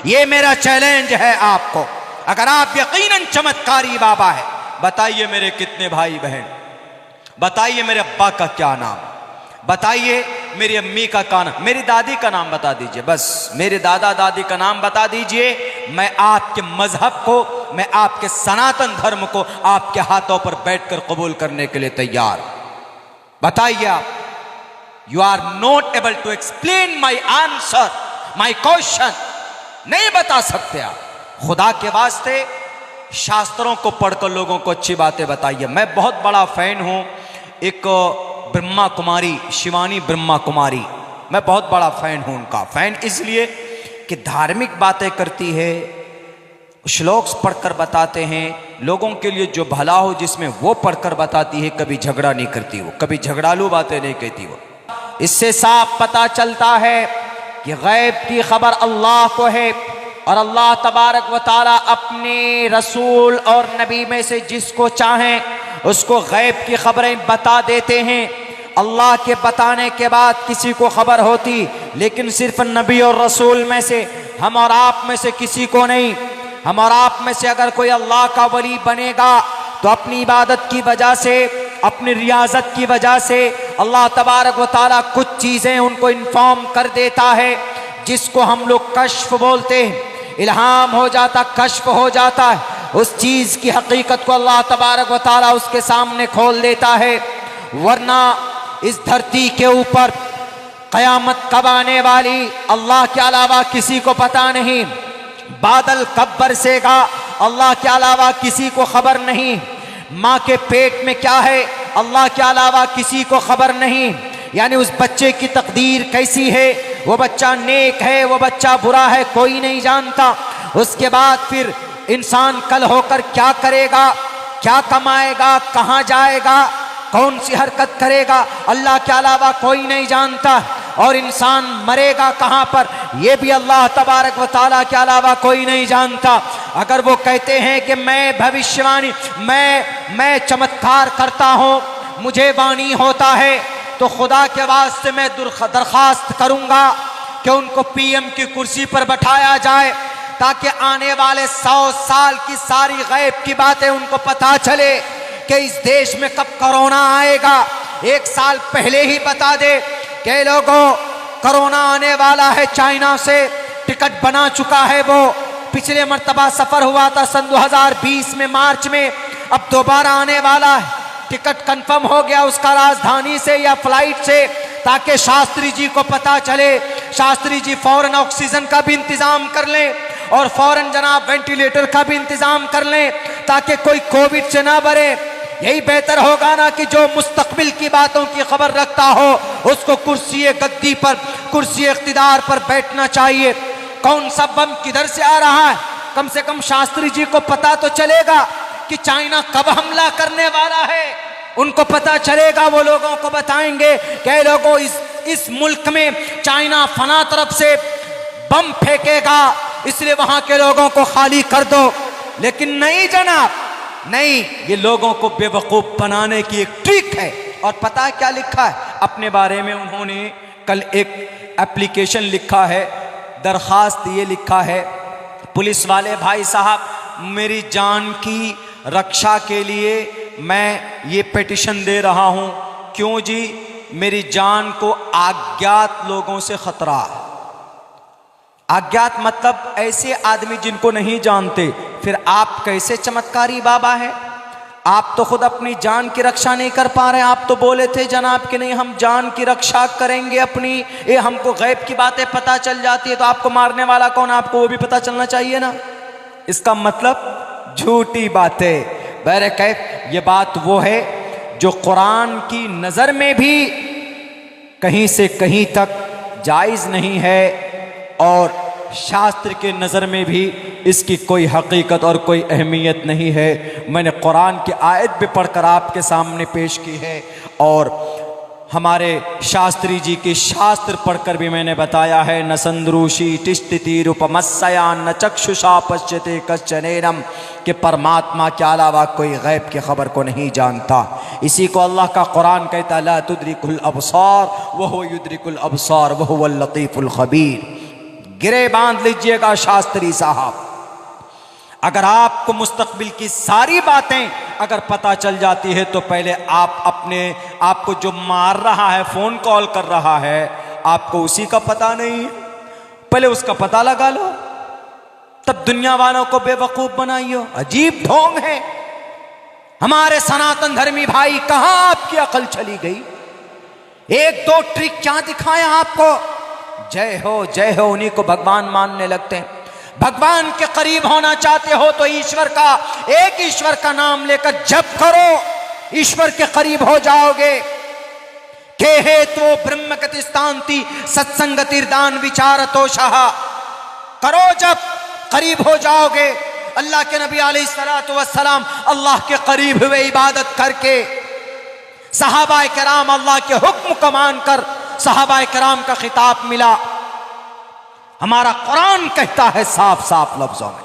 ये मेरा चैलेंज है आपको। अगर आप यकीनन चमत्कारी बाबा है, बताइए मेरे कितने भाई बहन, बताइए मेरे अब्बा का क्या नाम, बताइए मेरी अम्मी का क्या नाम, मेरी दादी का नाम बता दीजिए, बस मेरे दादा दादी का नाम बता दीजिए। मैं आपके मजहब को, मैं आपके सनातन धर्म को आपके हाथों पर बैठकर कबूल करने के लिए तैयार। बताइए आप। You are not able to explain my answer, my question. नहीं बता सकते आप। खुदा के वास्ते शास्त्रों को पढ़कर लोगों को अच्छी बातें बताइए। मैं बहुत बड़ा फैन हूं एक ब्रह्मा कुमारी, शिवानी ब्रह्मा कुमारी, मैं बहुत बड़ा फैन हूं उनका। फैन इसलिए कि धार्मिक बातें करती है, श्लोक्स पढ़कर बताते हैं लोगों के लिए जो भला हो जिसमें, वो पढ़कर बताती है। कभी झगड़ा नहीं करती वो, कभी झगड़ालू बातें नहीं कहती वो। इससे साफ पता चलता है कि गैब की खबर अल्लाह को है और अल्लाह तबारक व तआला अपने रसूल और नबी में से जिसको चाहें उसको गैब की खबरें बता देते हैं। अल्लाह के बताने के बाद किसी को खबर होती, लेकिन सिर्फ नबी और रसूल में से, हम और आप में से किसी को नहीं। हम और आप में से अगर कोई अल्लाह का वली बनेगा तो अपनी इबादत की वजह से, अपनी रियाजत की वजह से अल्लाह तबारक व तआला कुछ चीज़ें उनको इन्फॉर्म कर देता है, जिसको हम लोग कश्फ बोलते हैं। इल्हाम हो जाता, कश्फ हो जाता है। उस चीज़ की हकीकत को अल्लाह तबारक व तआला उसके सामने खोल देता है। वरना इस धरती के ऊपर क़यामत कब आने वाली अल्लाह के अलावा किसी को पता नहीं। बादल कब बरसेगा अल्लाह के अलावा किसी को खबर नहीं। माँ के पेट में क्या है अल्लाह के अलावा किसी को खबर नहीं। यानी उस बच्चे की तकदीर कैसी है, वो बच्चा नेक है, वो बच्चा बुरा है, कोई नहीं जानता। उसके बाद फिर इंसान कल होकर क्या करेगा, क्या कमाएगा, कहाँ जाएगा, कौन सी हरकत करेगा, अल्लाह के अलावा कोई नहीं जानता। और इंसान मरेगा कहाँ पर, यह भी अल्लाह तबारक व तआला के अलावा कोई नहीं जानता। अगर वो कहते हैं कि मैं भविष्यवाणी, मैं चमत्कार करता हूँ, मुझे वाणी होता है, तो खुदा के वास्ते मैं दरखास्त करूँगा कि उनको पीएम की कुर्सी पर बैठाया जाए, ताकि आने वाले 100 साल की सारी गैब की बातें उनको पता चले कि इस देश में कब कोरोना आएगा। 1 साल पहले ही बता दे कि लोगों कोरोना आने वाला है, चाइना से टिकट बना चुका है। वो पिछले मर्तबा सफ़र हुआ था सन 2020 में मार्च में, अब दोबारा आने वाला है। टिकट कंफर्म हो गया उसका राजधानी से या फ्लाइट से, ताकि शास्त्री जी को पता चले। शास्त्री जी फौरन ऑक्सीजन का भी इंतज़ाम कर लें और फौरन जनाब वेंटिलेटर का भी इंतज़ाम कर लें, ताकि कोई कोविड से ना मरे। यही बेहतर होगा ना कि जो मुस्तकबिल की बातों की खबर रखता हो उसको कुर्सी गद्दी पर, कुर्सी इख्तिदार पर बैठना चाहिए। कौन सा बम किधर से आ रहा है, कम से कम शास्त्री जी को पता तो चलेगा कि चाइना कब हमला करने वाला है। उनको पता चलेगा, वो लोगों को बताएंगे कि लोगों इस मुल्क में चाइना फना तरफ से बम फेंकेगा, इसलिए वहां के लोगों को खाली कर दो। लेकिन नहीं जनाब, नहीं, ये लोगों को बेवकूफ़ बनाने की एक ट्रिक है। और पता है क्या लिखा है अपने बारे में उन्होंने? कल एक एप्लीकेशन लिखा है, दरखास्त ये लिखा है, पुलिस वाले भाई साहब, मेरी जान की रक्षा के लिए मैं ये पिटीशन दे रहा हूँ। क्यों जी? मेरी जान को अज्ञात लोगों से खतरा है। अज्ञात मतलब ऐसे आदमी जिनको नहीं जानते। फिर आप कैसे चमत्कारी बाबा हैं? आप तो खुद अपनी जान की रक्षा नहीं कर पा रहे। आप तो बोले थे जनाब कि नहीं, हम जान की रक्षा करेंगे अपनी, ये हमको गैब की बातें पता चल जाती है, तो आपको मारने वाला कौन, आपको वो भी पता चलना चाहिए ना। इसका मतलब झूठी बातें। बहरकैफ ये बात वो है जो कुरान की नज़र में भी कहीं से कहीं तक जायज़ नहीं है और शास्त्र के नज़र में भी इसकी कोई हकीकत और कोई अहमियत नहीं है। मैंने कुरान की आयत भी पढ़कर आपके सामने पेश की है और हमारे शास्त्री जी के शास्त्र पढ़कर भी मैंने बताया है। न संद्रूषी तिष्ठति रूपमस्या न चक्षुषा पश्यते कश्चनेनम, कि परमात्मा के अलावा कोई गैब की खबर को नहीं जानता। इसी को अल्लाह का कुरान कहता है, ला तुद्रिकुल अबसार वहुव युद्रिकुल अबसार वहुवल लतीफुल खबीर। गिरे बांध लीजिएगा शास्त्री साहब। अगर आपको मुस्तकबिल की सारी बातें अगर पता चल जाती है तो पहले आप अपने आपको जो मार रहा है, फोन कॉल कर रहा है, आपको उसी का पता नहीं है, पहले उसका पता लगा लो, तब दुनिया वालों को बेवकूफ बनाइयो। अजीब ढोंग है। हमारे सनातन धर्मी भाई, कहां आपकी अकल चली गई? एक दो ट्रिक क्या दिखाया आपको? जय हो उन्हीं को भगवान मानने लगते हैं। भगवान के करीब होना चाहते हो तो ईश्वर का, एक ईश्वर का नाम लेकर जप करो, ईश्वर के करीब हो जाओगे। के हेतु ब्रह्म गतिस्तांति सत्संगतिर्दान विचारतोषः, करो जब, करीब हो जाओगे। अल्लाह के नबी अलैहिस्सलातु वस्सलाम अल्लाह के करीब हुए इबादत करके। सहाबाए किराम अल्लाह के हुक्म को मानकर सहाबाए किराम का खिताब मिला। हमारा कुरान कहता है साफ साफ लफ्जों में,